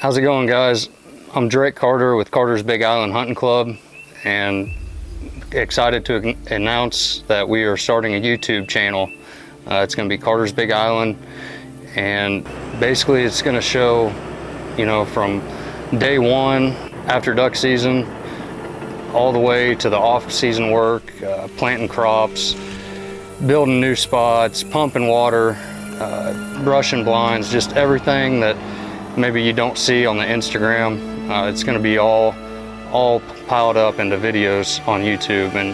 How's it going, guys? I'm Drake Carter with Carter's Big Island Hunting Club, and excited to announce that we are starting a YouTube channel. It's going to be Carter's Big Island, and basically it's going to show, from day one after duck season all the way to the off-season work, planting crops, building new spots, pumping water, brushing blinds, just everything that maybe you don't see on the Instagram. It's going to be all piled up into videos on YouTube, and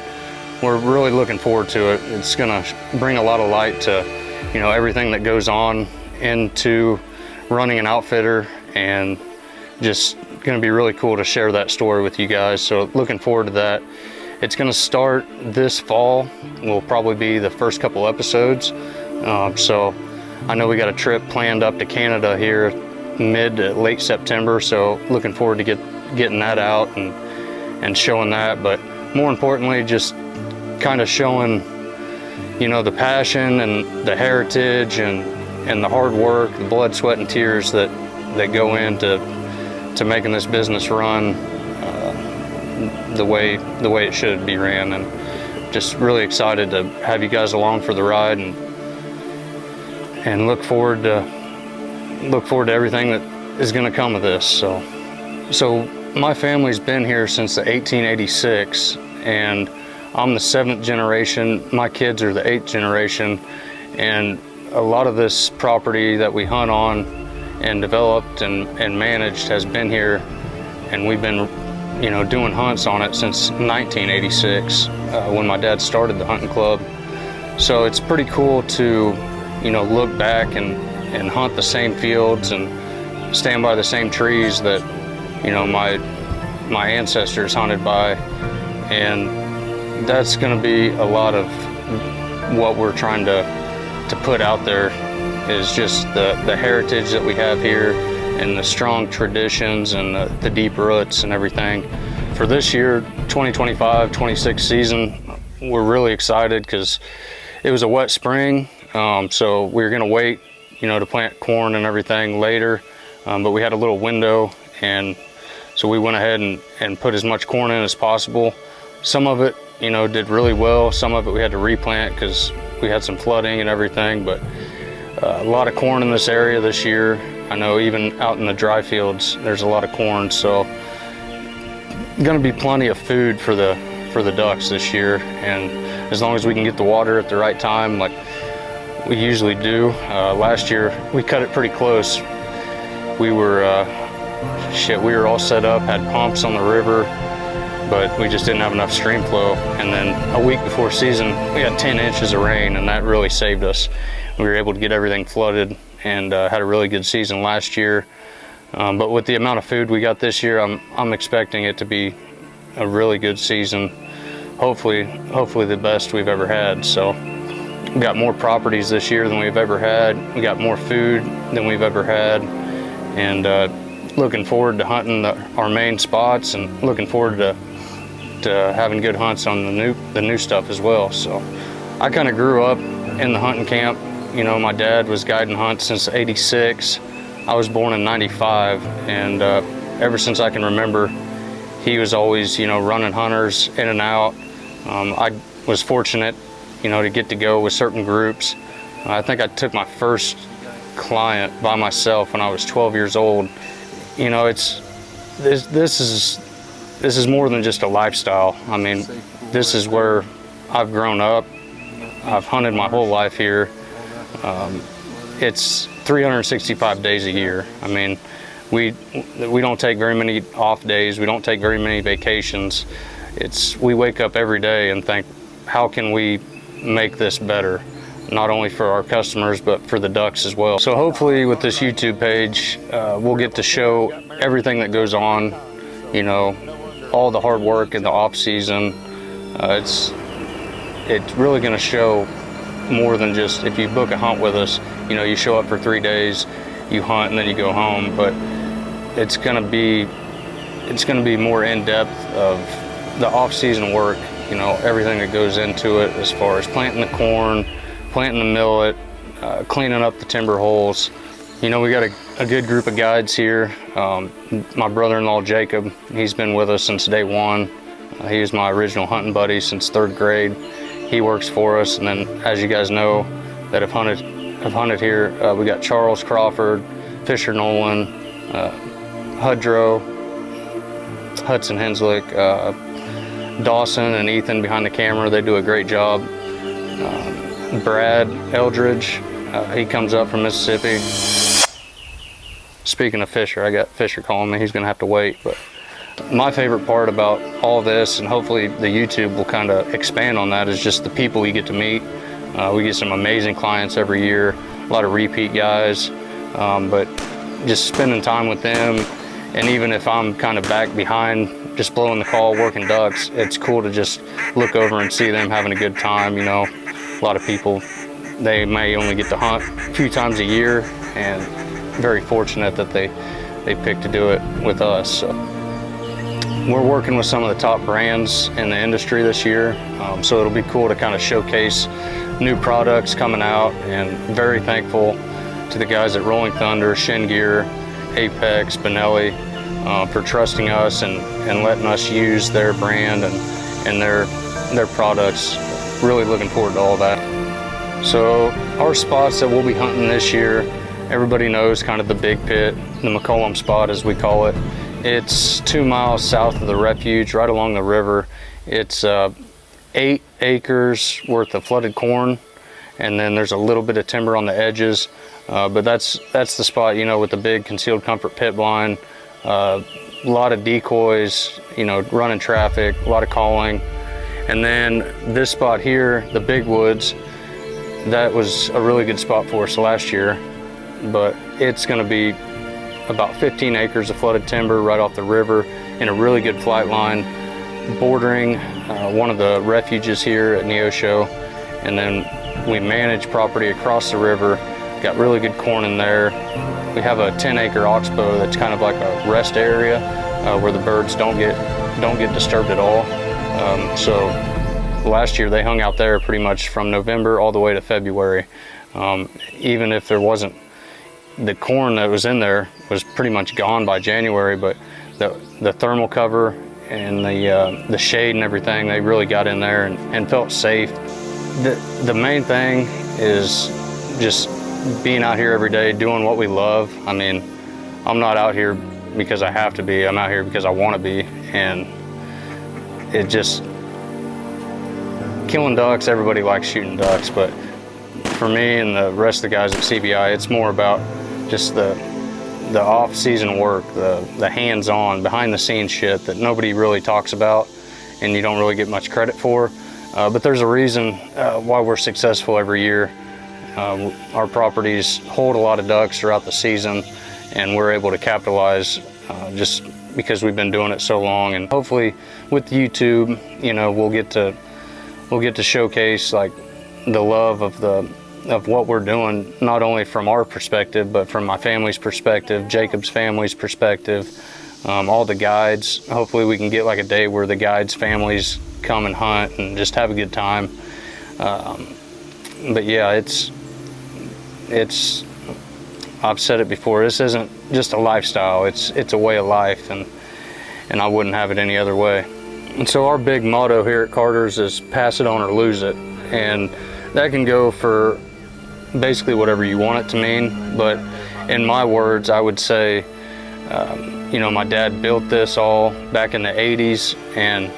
we're really looking forward to it. It's going to bring a lot of light to everything that goes on into running an outfitter, and just going to be really cool to share that story with you guys. So looking forward to that. It's going to start this fall. Will probably be the first couple episodes. So I know we got a trip planned up to Canada here mid to late September, so looking forward to getting that out and showing that. But more importantly, just kind of showing the passion and the heritage and the hard work, the blood, sweat, and tears that go into making this business run the way it should be ran. And just really excited to have you guys along for the ride, and look forward to everything that is going to come of this. So my family's been here since the 1886, and I'm the 7th generation. My kids are the 8th generation, and a lot of this property that we hunt on and developed and managed has been here, and we've been doing hunts on it since 1986 when my dad started the hunting club. So it's pretty cool to look back and hunt the same fields and stand by the same trees that my ancestors hunted by. And that's going to be a lot of what we're trying to put out there, is just the heritage that we have here and the strong traditions and the deep roots and everything. For this year, 2025-26 season, we're really excited because it was a wet spring. So we were going to wait, to plant corn and everything later, but we had a little window, and so we went ahead and put as much corn in as possible. Some of it, did really well. Some of it we had to replant because we had some flooding and everything, but a lot of corn in this area this year. I know even out in the dry fields, there's a lot of corn, so going to be plenty of food for the ducks this year. And as long as we can get the water at the right time, like we usually do. Last year we cut it pretty close. We were all set up, had pumps on the river, but we just didn't have enough stream flow. And then a week before season, we had 10 inches of rain, and that really saved us. We were able to get everything flooded and had a really good season last year. But with the amount of food we got this year, I'm expecting it to be a really good season. Hopefully the best we've ever had. So we got more properties this year than we've ever had. We got more food than we've ever had, and looking forward to hunting our main spots, and looking forward to having good hunts on the new stuff as well. So I kind of grew up in the hunting camp. My dad was guiding hunts since '86. I was born in '95, and ever since I can remember, he was always running hunters in and out. I was fortunate to get to go with certain groups. I think I took my first client by myself when I was 12 years old. This is more than just a lifestyle. I mean, this is where I've grown up. I've hunted my whole life here. It's 365 days a year. I mean, we don't take very many off days. We don't take very many vacations. We wake up every day and think, how can we make this better? Not only for our customers, but for the ducks as well. So hopefully with this YouTube page, we'll get to show everything that goes on, all the hard work in the off season. It's really going to show more than just if you book a hunt with us, you show up for 3 days, you hunt, and then you go home. But it's going to be more in depth of the off season work, everything that goes into it, as far as planting the corn, planting the millet, cleaning up the timber holes. We got a good group of guides here. My brother-in-law Jacob, he's been with us since day one. He was my original hunting buddy since 3rd grade. He works for us, and then as you guys know that have hunted here, we got Charles Crawford, Fisher Nolan, Hudro, Hudson Henslick, Dawson and Ethan behind the camera. They do a great job. Brad Eldridge, he comes up from Mississippi. Speaking of Fisher, I got Fisher calling me. He's gonna have to wait. But my favorite part about all this, and hopefully the YouTube will kind of expand on that, is just the people we get to meet. We get some amazing clients every year, a lot of repeat guys, but just spending time with them, and even if I'm kind of back behind, just blowing the call, working ducks, it's cool to just look over and see them having a good time. You know, a lot of people, they may only get to hunt a few times a year, and very fortunate that they pick to do it with us. So we're working with some of the top brands in the industry this year, so it'll be cool to kind of showcase new products coming out, and very thankful to the guys at Rolling Thunder, Shin Gear, Apex, Benelli, for trusting us and letting us use their brand and their products. Really looking forward to all that. So our spots that we'll be hunting this year, everybody knows kind of the Big Pit, the McCollum spot as we call it. It's 2 miles south of the refuge, right along the river. It's 8 acres worth of flooded corn, and then there's a little bit of timber on the edges. But that's the spot, you know, with the big concealed comfort pit blind, a lot of decoys, you know, running traffic, a lot of calling. And then this spot here, the Big Woods, that was a really good spot for us last year, but it's going to be about 15 acres of flooded timber right off the river in a really good flight line, bordering one of the refuges here at Neosho. And then we manage property across the river, got really good corn in there. We have a 10-acre oxbow that's kind of like a rest area where the birds don't get disturbed at all. So last year they hung out there pretty much from November all the way to February. Even if there wasn't, the corn that was in there was pretty much gone by January, but the thermal cover and the shade and everything, they really got in there and felt safe. The main thing is just being out here every day, doing what we love. I mean, I'm not out here because I have to be, I'm out here because I want to be. And it just, killing ducks, everybody likes shooting ducks, but for me and the rest of the guys at CBI, it's more about just the off-season work, the hands-on, behind-the-scenes shit that nobody really talks about and you don't really get much credit for. But there's a reason why we're successful every year. Our properties hold a lot of ducks throughout the season, and we're able to capitalize just because we've been doing it so long. And hopefully with YouTube, you know, we'll get to showcase like the love of what we're doing, not only from our perspective, but from my family's perspective, Jacob's family's perspective, all the guides. Hopefully we can get like a day where the guides' families come and hunt and just have a good time. But yeah, it's I've said it before, this isn't just a lifestyle, it's a way of life, and I wouldn't have it any other way. And so our big motto here at Carter's is pass it on or lose it, and that can go for basically whatever you want it to mean. But in my words, I would say, you know, my dad built this all back in the 80s, and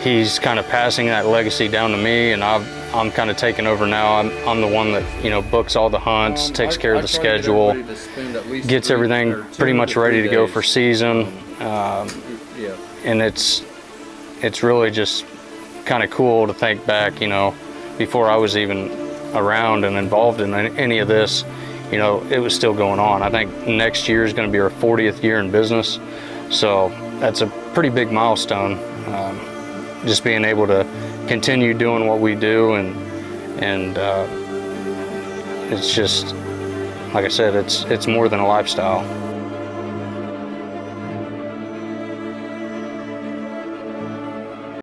he's kind of passing that legacy down to me, and I'm kind of taking over now. I'm the one that, you know, books all the hunts, takes care of the schedule, gets everything pretty much ready to go for season. And it's really just kind of cool to think back, you know, before I was even around and involved in any of this, you know, it was still going on. I think next year is going to be our 40th year in business, so that's a pretty big milestone. Just being able to continue doing what we do, and it's just, like I said, it's more than a lifestyle.